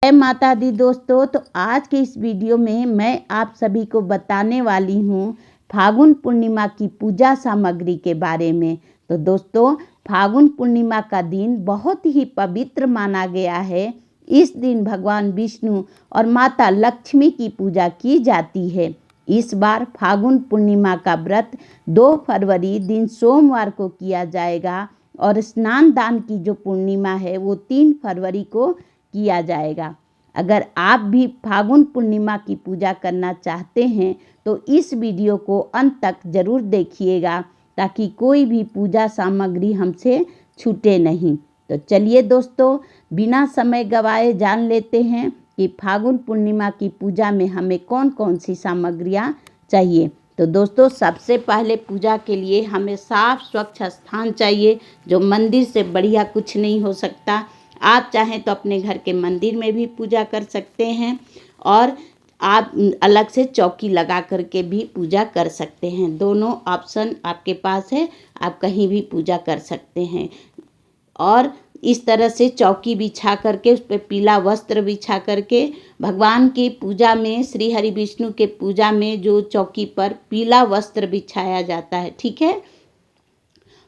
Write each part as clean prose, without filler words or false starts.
जय माता दी दोस्तों। तो आज के इस वीडियो में मैं आप सभी को बताने वाली हूँ फागुन पूर्णिमा की पूजा सामग्री के बारे में। तो दोस्तों, फागुन पूर्णिमा का दिन बहुत ही पवित्र माना गया है। इस दिन भगवान विष्णु और माता लक्ष्मी की पूजा की जाती है। इस बार फागुन पूर्णिमा का व्रत 2 फरवरी दिन सोमवार को किया जाएगा और स्नान दान की जो पूर्णिमा है वो 3 फरवरी को किया जाएगा। अगर आप भी फागुन पूर्णिमा की पूजा करना चाहते हैं तो इस वीडियो को अंत तक ज़रूर देखिएगा ताकि कोई भी पूजा सामग्री हमसे छूटे नहीं। तो चलिए दोस्तों, बिना समय गवाए जान लेते हैं कि फागुन पूर्णिमा की पूजा में हमें कौन कौन सी सामग्रियाँ चाहिए। तो दोस्तों, सबसे पहले पूजा के लिए हमें साफ स्वच्छ स्थान चाहिए, जो मंदिर से बढ़िया कुछ नहीं हो सकता। आप चाहें तो अपने घर के मंदिर में भी पूजा कर सकते हैं और आप अलग से चौकी लगा करके भी पूजा कर सकते हैं। दोनों ऑप्शन आपके पास है, आप कहीं भी पूजा कर सकते हैं। और इस तरह से चौकी बिछा करके उस पर पीला वस्त्र बिछा करके भगवान की पूजा में, श्री हरि विष्णु के पूजा में जो चौकी पर पीला वस्त्र बिछाया जाता है, ठीक है।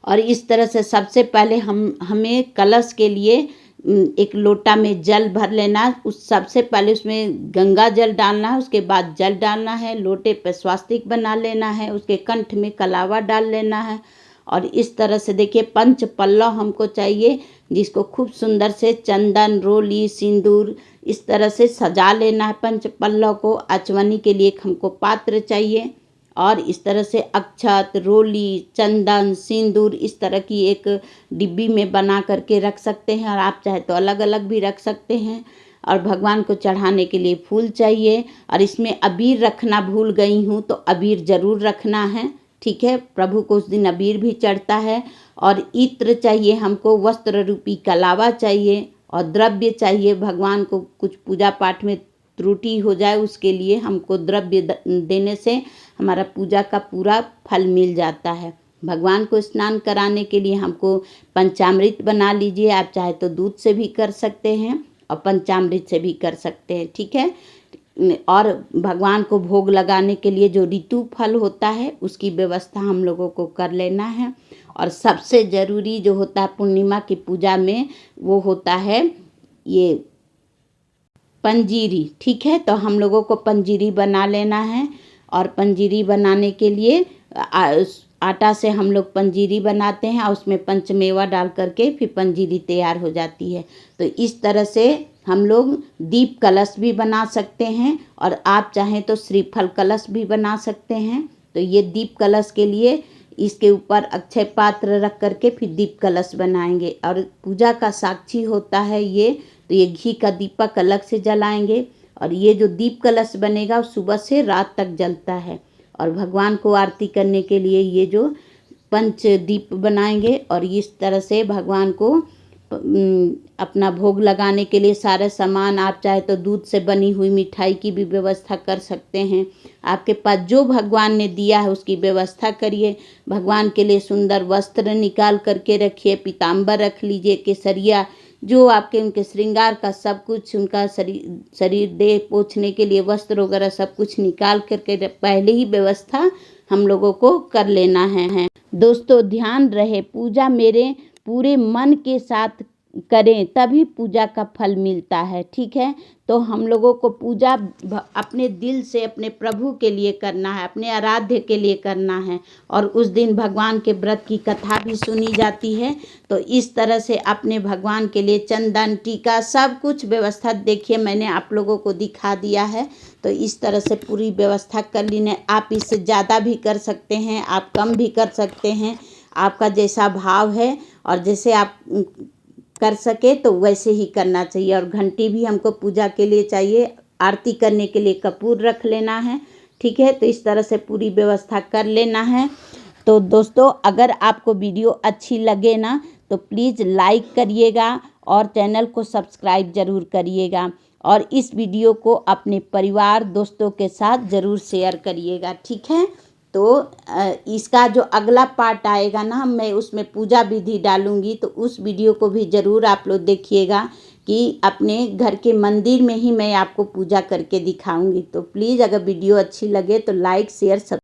और इस तरह से सबसे पहले हमें कलश के लिए एक लोटा में जल भर लेना। उस सबसे पहले उसमें गंगा जल डालना है, उसके बाद जल डालना है। लोटे पर स्वास्तिक बना लेना है, उसके कंठ में कलावा डाल लेना है। और इस तरह से देखिए, पंच पल्लव हमको चाहिए, जिसको खूब सुंदर से चंदन, रोली, सिंदूर इस तरह से सजा लेना है। पंच पल्लव को अचवनी के लिए हमको पात्र चाहिए और इस तरह से अक्षत, रोली, चंदन, सिंदूर इस तरह की एक डिब्बी में बना करके रख सकते हैं और आप चाहे तो अलग अलग भी रख सकते हैं। और भगवान को चढ़ाने के लिए फूल चाहिए और इसमें अबीर रखना भूल गई हूँ, तो अबीर ज़रूर रखना है, ठीक है। प्रभु को उस दिन अबीर भी चढ़ता है। और इत्र चाहिए हमको, वस्त्र रूपी कलावा चाहिए और द्रव्य चाहिए। भगवान को कुछ पूजा पाठ में त्रुटि हो जाए उसके लिए हमको द्रव्य देने से हमारा पूजा का पूरा फल मिल जाता है। भगवान को स्नान कराने के लिए हमको पंचामृत बना लीजिए। आप चाहे तो दूध से भी कर सकते हैं और पंचामृत से भी कर सकते हैं, ठीक है। और भगवान को भोग लगाने के लिए जो ऋतु फल होता है उसकी व्यवस्था हम लोगों को कर लेना है। और सबसे ज़रूरी जो होता है पूर्णिमा की पूजा में, वो होता है ये पंजीरी, ठीक है। तो हम लोगों को पंजीरी बना लेना है और पंजीरी बनाने के लिए आटा से हम लोग पंजीरी बनाते हैं और उसमें पंचमेवा डाल करके फिर पंजीरी तैयार हो जाती है। तो इस तरह से हम लोग दीप कलश भी बना सकते हैं और आप चाहें तो श्रीफल कलश भी बना सकते हैं। तो ये दीप कलश के लिए इसके ऊपर अक्षय पात्र रख करके फिर दीप कलश बनाएंगे। और पूजा का साक्षी होता है ये, तो ये घी का दीपक अलग से जलाएंगे और ये जो दीप कलश बनेगा वो सुबह से रात तक जलता है। और भगवान को आरती करने के लिए ये जो पंच दीप बनाएंगे और इस तरह से भगवान को अपना भोग लगाने के लिए सारे सामान, आप चाहे तो दूध से बनी हुई मिठाई की भी व्यवस्था कर सकते हैं। आपके पास जो भगवान ने दिया है उसकी व्यवस्था करिए। भगवान के लिए सुंदर वस्त्र निकाल करके रखिए, पीताम्बर रख लीजिए, केसरिया, जो आपके उनके श्रृंगार का सब कुछ, उनका शरीर देह पोंछने के लिए वस्त्र वगैरह सब कुछ निकाल करके पहले ही व्यवस्था हम लोगों को कर लेना है। दोस्तों, ध्यान रहे, पूजा मेरे पूरे मन के साथ करें तभी पूजा का फल मिलता है, ठीक है। तो हम लोगों को पूजा अपने दिल से अपने प्रभु के लिए करना है, अपने आराध्य के लिए करना है। और उस दिन भगवान के व्रत की कथा भी सुनी जाती है। तो इस तरह से अपने भगवान के लिए चंदन, टीका सब कुछ व्यवस्था देखिए मैंने आप लोगों को दिखा दिया है। तो इस तरह से पूरी व्यवस्था कर लेने। आप इससे ज़्यादा भी कर सकते हैं, आप कम भी कर सकते हैं, आपका जैसा भाव है और जैसे आप कर सके तो वैसे ही करना चाहिए। और घंटी भी हमको पूजा के लिए चाहिए, आरती करने के लिए कपूर रख लेना है, ठीक है। तो इस तरह से पूरी व्यवस्था कर लेना है। तो दोस्तों, अगर आपको वीडियो अच्छी लगे ना तो प्लीज़ लाइक करिएगा और चैनल को सब्सक्राइब ज़रूर करिएगा और इस वीडियो को अपने परिवार दोस्तों के साथ ज़रूर शेयर करिएगा, ठीक है। तो इसका जो अगला पार्ट आएगा ना, मैं उसमें पूजा विधि डालूंगी, तो उस वीडियो को भी ज़रूर आप लोग देखिएगा कि अपने घर के मंदिर में ही मैं आपको पूजा करके दिखाऊंगी। तो प्लीज़ अगर वीडियो अच्छी लगे तो लाइक शेयर सब